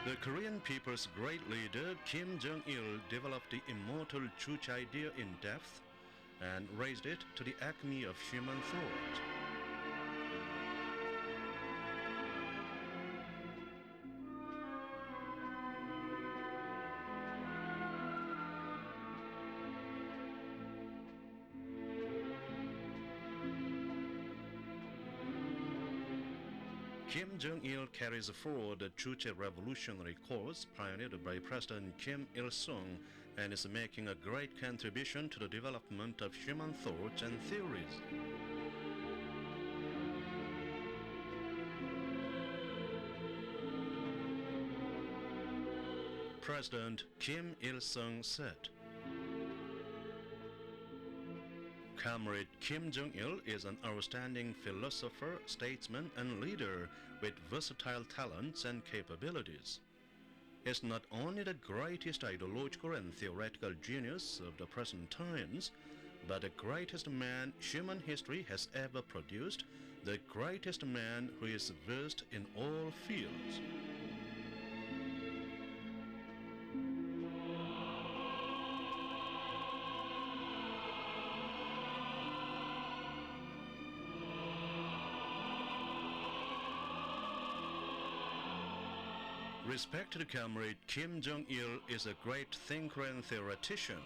The Korean people's great leader Kim Jong Il developed the immortal Juche idea in depth and raised it to the acme of human thought. Kim Jong Il carries forward the Juche revolutionary course pioneered by President Kim Il-sung and is making a great contribution to the development of human thoughts and theories. President Kim Il-sung said, Comrade Kim Jong Il is an outstanding philosopher, statesman, and leader with versatile talents and capabilities. He is not only the greatest ideological and theoretical genius of the present times, but the greatest man human history has ever produced, the greatest man who is versed in all fields. Respected Comrade Kim Jong Il is a great thinker and theoretician.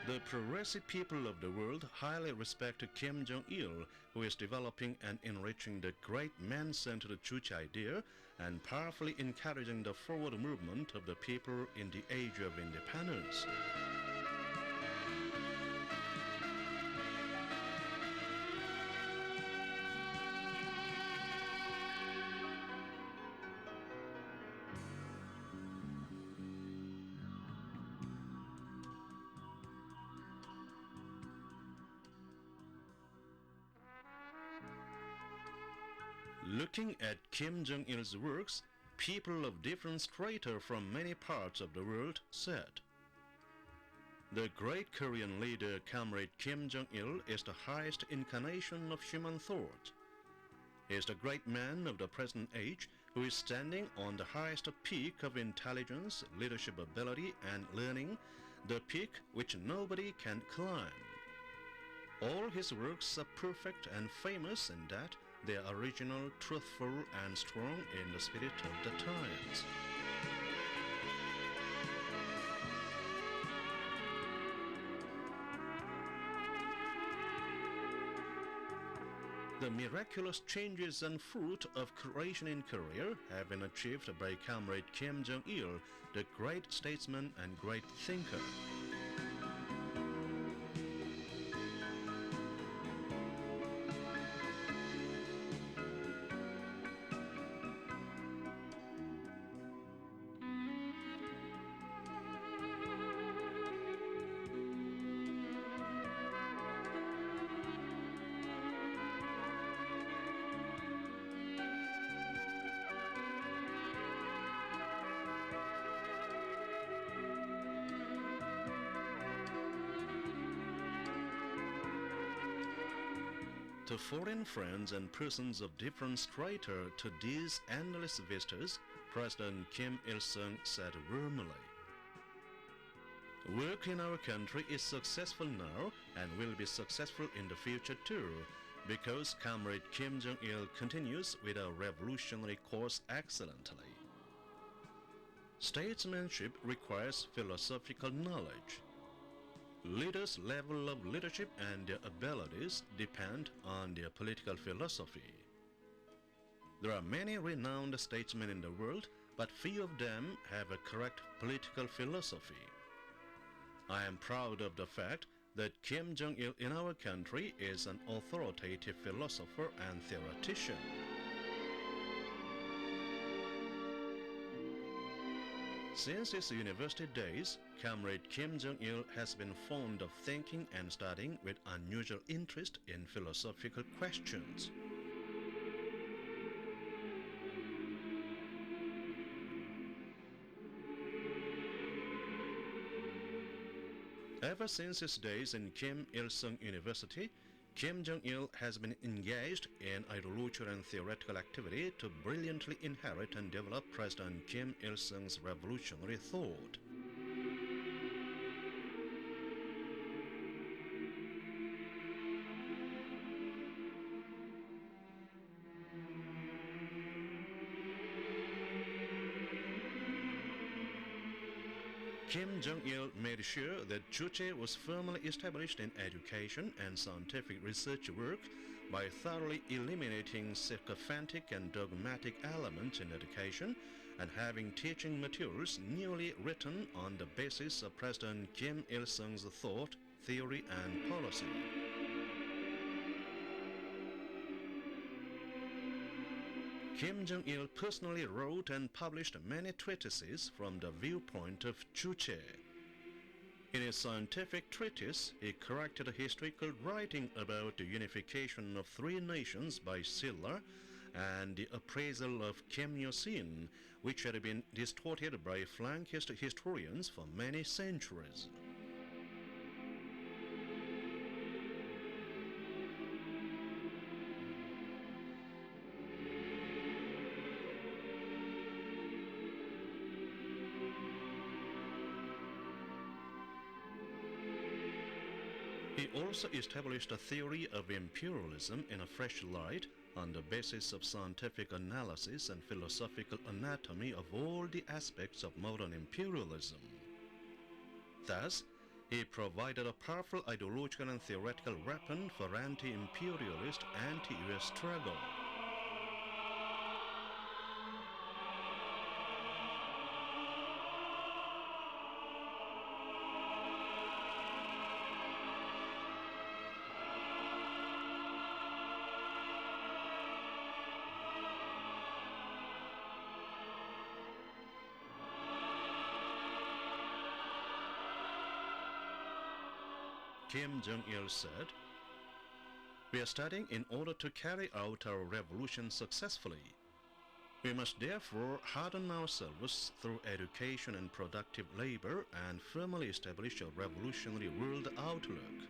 The progressive people of the world highly respect Kim Jong Il, who is developing and enriching the great man-centered Juche idea and powerfully encouraging the forward movement of the people in the age of independence. Looking at Kim Jong Il's works, people of different strata from many parts of the world said, the great Korean leader Comrade Kim Jong Il is the highest incarnation of human thought. He is the great man of the present age who is standing on the highest peak of intelligence, leadership ability, and learning, the peak which nobody can climb. All his works are perfect and famous in that they are original, truthful, and strong in the spirit of the times. The miraculous changes and fruit of creation in Korea have been achieved by Comrade Kim Jong Il, the great statesman and great thinker. To foreign friends and persons of different strata to these endless vistas, President Kim Il-sung said warmly, work in our country is successful now and will be successful in the future too, because Comrade Kim Jong Il continues with our revolutionary course excellently. Statesmanship requires philosophical knowledge. Leaders' level of leadership and their abilities depend on their political philosophy. There are many renowned statesmen in the world, but few of them have a correct political philosophy. I am proud of the fact that Kim Jong Il in our country is an authoritative philosopher and theoretician. Since his university days, Comrade Kim Jong Il has been fond of thinking and studying with unusual interest in philosophical questions. Ever since his days in Kim Il-sung University, Kim Jong-il has been engaged in ideological and theoretical activity to brilliantly inherit and develop President Kim Il-sung's revolutionary thought. Kim Jong-il made sure that Juche was firmly established in education and scientific research work by thoroughly eliminating sycophantic and dogmatic elements in education and having teaching materials newly written on the basis of President Kim Il-sung's thought, theory and policy. Kim Jong-il personally wrote and published many treatises from the viewpoint of Juche. In his scientific treatise, he corrected a historical writing about the unification of three nations by Silla and the appraisal of Kim Il-sung, which had been distorted by flankist historians for many centuries. He also established a theory of imperialism in a fresh light on the basis of scientific analysis and philosophical anatomy of all the aspects of modern imperialism. Thus, he provided a powerful ideological and theoretical weapon for anti-imperialist, anti-US struggle. Kim Jong-il said, "We are studying in order to carry out our revolution successfully. We must therefore harden ourselves through education and productive labor and firmly establish a revolutionary world outlook."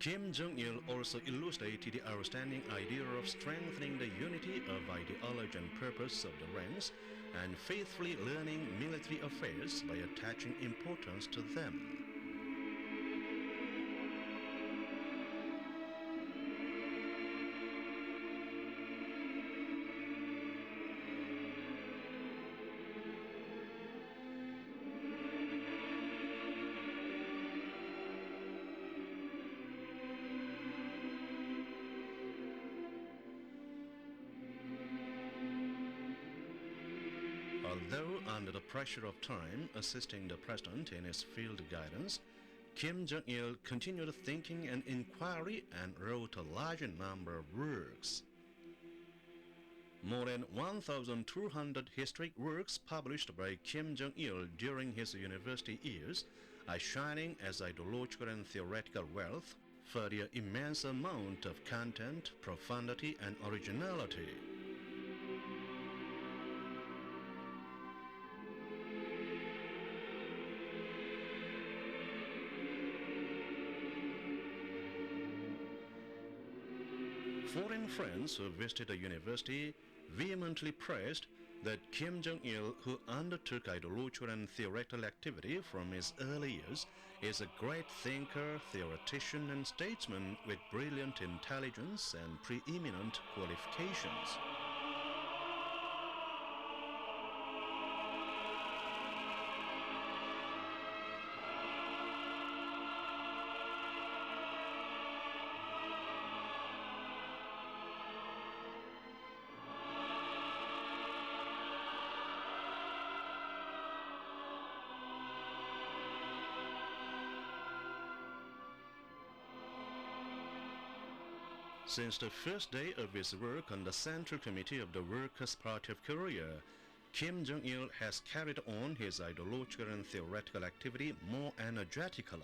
Kim Jong-il also illustrated the outstanding idea of strengthening the unity of ideology and purpose of the ranks and faithfully learning military affairs by attaching importance to them. Although under the pressure of time assisting the president in his field guidance, Kim Jong-il continued thinking and inquiry and wrote a large number of works. More than 1,200 historic works published by Kim Jong-il during his university years are shining as ideological and theoretical wealth for their immense amount of content, profundity, and originality. Foreign friends who visited the university vehemently praised that Kim Jong-il, who undertook ideological and theoretical activity from his early years, is a great thinker, theoretician, and statesman with brilliant intelligence and preeminent qualifications. Since the first day of his work on the Central Committee of the Workers' Party of Korea, Kim Jong Il has carried on his ideological and theoretical activity more energetically.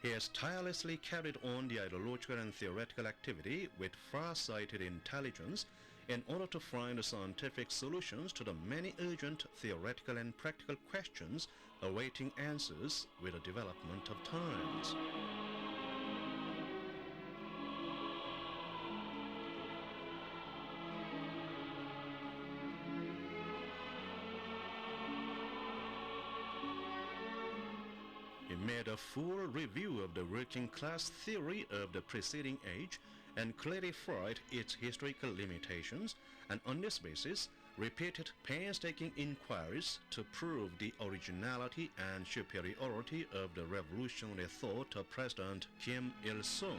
He has tirelessly carried on the ideological and theoretical activity with far-sighted intelligence in order to find scientific solutions to the many urgent theoretical and practical questions awaiting answers with the development of times. He made a full review of the working class theory of the preceding age and clarified its historical limitations, and on this basis repeated painstaking inquiries to prove the originality and superiority of the revolutionary thought of President Kim Il-sung.